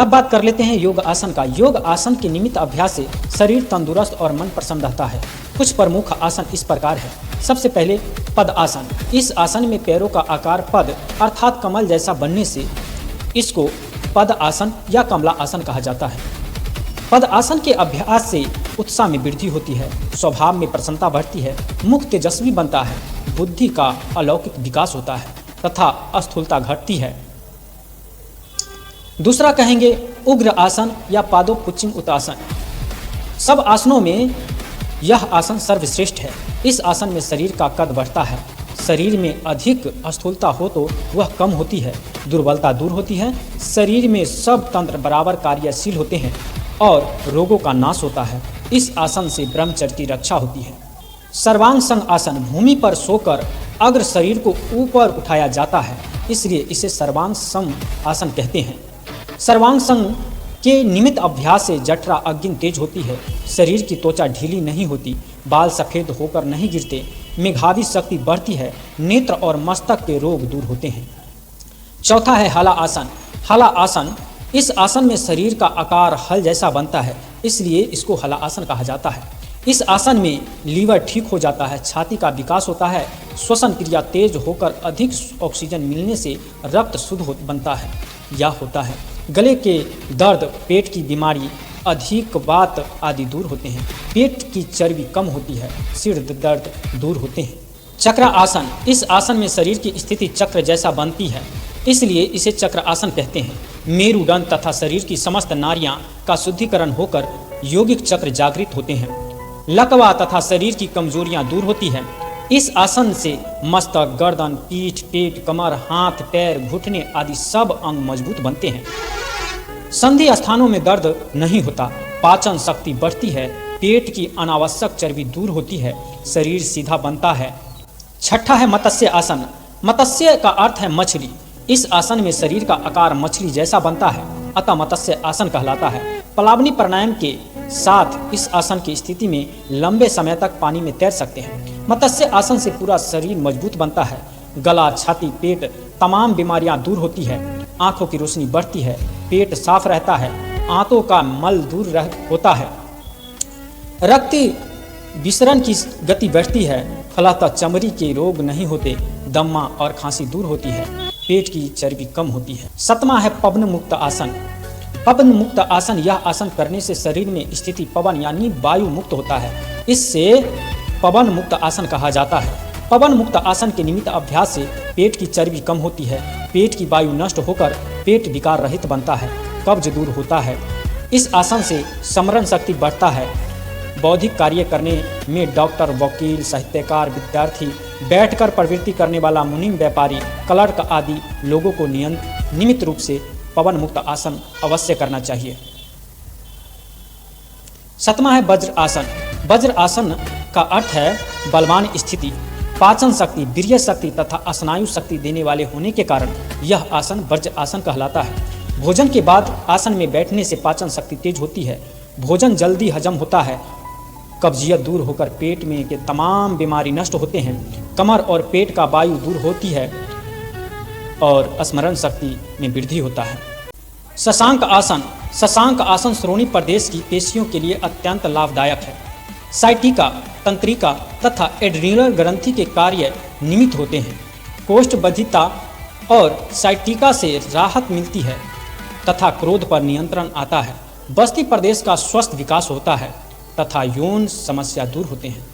अब बात कर लेते हैं योग आसन का। योग आसन के नियमित अभ्यास से शरीर तंदुरुस्त और मन प्रसन्न रहता है। कुछ प्रमुख आसन इस प्रकार है। सबसे पहले पद आसन। इस आसन में पैरों का आकार पद अर्थात कमल जैसा बनने से इसको पद आसन या कमला आसन कहा जाता है। पद आसन के अभ्यास से उत्साह में वृद्धि होती है, स्वभाव में प्रसन्नता बढ़ती है, मुख तेजस्वी बनता है, बुद्धि का अलौकिक विकास होता है तथा स्थूलता घटती है। दूसरा कहेंगे उग्र आसन या पादोपुच्छिम उत्तासन। सब आसनों में यह आसन सर्वश्रेष्ठ है। इस आसन में शरीर का कद बढ़ता है, शरीर में अधिक स्थूलता हो तो वह कम होती है, दुर्बलता दूर होती है, शरीर में सब तंत्र बराबर कार्यशील होते हैं और रोगों का नाश होता है। इस आसन से ब्रह्मचर्य की रक्षा होती है। सर्वांग आसन। भूमि पर सोकर अग्र शरीर को ऊपर उठाया जाता है, इसलिए इसे सर्वांग आसन कहते हैं। सर्वांग के नियमित अभ्यास से जठरा अग्नि तेज होती है, शरीर की त्वचा ढीली नहीं होती, बाल सफ़ेद होकर नहीं गिरते, मेघावी शक्ति बढ़ती है, नेत्र और मस्तक के रोग दूर होते हैं। चौथा है हला आसन। हला आसन। इस आसन में शरीर का आकार हल जैसा बनता है, इसलिए इसको हला आसन कहा जाता है। इस आसन में लीवर ठीक हो जाता है, छाती का विकास होता है, श्वसन क्रिया तेज होकर अधिक ऑक्सीजन मिलने से रक्त शुद्ध बनता है या होता है। गले के दर्द, पेट की बीमारी, अधिक वात आदि दूर होते हैं, पेट की चर्बी कम होती है, सिर दर्द दूर होते हैं। चक्र आसन। इस आसन में शरीर की स्थिति चक्र जैसा बनती है, इसलिए इसे चक्र आसन कहते हैं। मेरुदंड तथा शरीर की समस्त नाड़ियां का शुद्धिकरण होकर यौगिक चक्र जागृत होते हैं। लकवा तथा शरीर की कमजोरियां दूर होती हैं। इस आसन से मस्तक, गर्दन, पीठ, पेट, कमर, हाथ, पैर, घुटने आदि सब अंग मजबूत बनते हैं। संधि स्थानों में दर्द नहीं होता, पाचन शक्ति बढ़ती है, पेट की अनावश्यक चर्बी दूर होती है, शरीर सीधा बनता है। छठा है मत्स्य आसन। मत्स्य का अर्थ है मछली। इस आसन में शरीर का आकार मछली जैसा बनता है, अतः मत्स्य आसन कहलाता है। प्लावनी प्राणायाम के साथ इस आसन की स्थिति में लंबे समय तक पानी में तैर सकते हैं। मत्स्य आसन से पूरा शरीर मजबूत बनता है, गला, छाती, पेट तमाम बीमारियां दूर होती है, आंखों की रोशनी बढ़ती है, पेट साफ रहता है, आंतों का मल दूर होता है, रक्त विसरण की गति बढ़ती है, फलतः चमड़ी के रोग नहीं होते, दम्मा और खांसी दूर होती है, पेट की चर्बी कम होती है। सातवां है पवन मुक्त आसन। पवन मुक्त आसन। यह आसन करने से शरीर में स्थिति पवन यानी वायु मुक्त होता है, इससे पवन मुक्त आसन कहा जाता है। पवन मुक्त आसन के नियमित अभ्यास से पेट की चर्बी कम होती है, पेट की वायु नष्ट होकर पेट विकार रहित बनता है, कब्ज दूर होता है। इस आसन से स्मरण शक्ति बढ़ता है, बौद्धिक कार्य करने में डॉक्टर, वकील, साहित्यकार, विद्यार्थी, बैठकर प्रवृत्ति करने वाला मुनीम, व्यापारी, क्लर्क आदि लोगों को नियमित रूप से पवन मुक्त आसन अवश्य करना चाहिए। सातवां है वज्र आसन। वज्र आसन का अर्थ है बलवान स्थिति, पाचन शक्ति, वीर्य शक्ति तथा स्नायु शक्ति देने वाले होने के कारण यह आसन वज्र आसन कहलाता है। भोजन के बाद आसन में बैठने से पाचन शक्ति तेज होती है, भोजन जल्दी हजम होता है, कब्जियत दूर होकर पेट में के तमाम बीमारी नष्ट होते हैं, कमर और पेट का वायु दूर होती है और स्मरण शक्ति में वृद्धि होता है। शशांक आसन। शशांक आसन श्रोणि प्रदेश की पेशियों के लिए अत्यंत लाभदायक है। साइटिका, तंत्रिका तथा एड्रिनल ग्रंथि के कार्य नियमित होते हैं, कोष्ठबद्धिता और साइटिका से राहत मिलती है तथा क्रोध पर नियंत्रण आता है, बस्ती प्रदेश का स्वस्थ विकास होता है तथा यौन समस्या दूर होते हैं।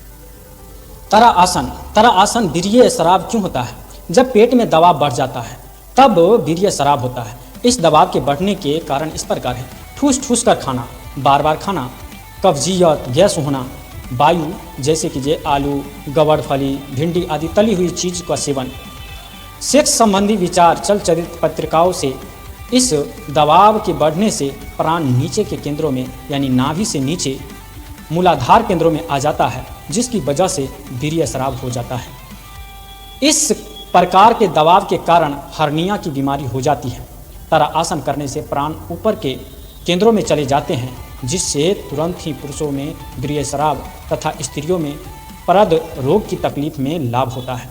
तरा आसन। तरा आसन वीर्य स्राव क्यों होता है? जब पेट में दबाव बढ़ जाता है तब वीर्य स्राव होता है। इस दबाव के बढ़ने के कारण इस प्रकार है: ठूस ठूस कर खाना, बार बार खाना, कब्जियत, गैस होना, वायु जैसे कि आलू, गवरफली, भिंडी आदि तली हुई चीज का सेवन, सेक्स संबंधी विचार, चलचित्र पत्रिकाओं से इस दबाव के बढ़ने से प्राण नीचे के केंद्रों में यानी नाभि से नीचे मूलाधार केंद्रों में आ जाता है, जिसकी वजह से वीर्य स्राव हो जाता है। इस प्रकार के दबाव के कारण हर्निया की बीमारी हो जाती है। तरा आसन करने से प्राण ऊपर के केंद्रों में चले जाते हैं, जिससे तुरंत ही पुरुषों में वीर्य स्राव तथा स्त्रियों में प्रद रोग की तकलीफ में लाभ होता है।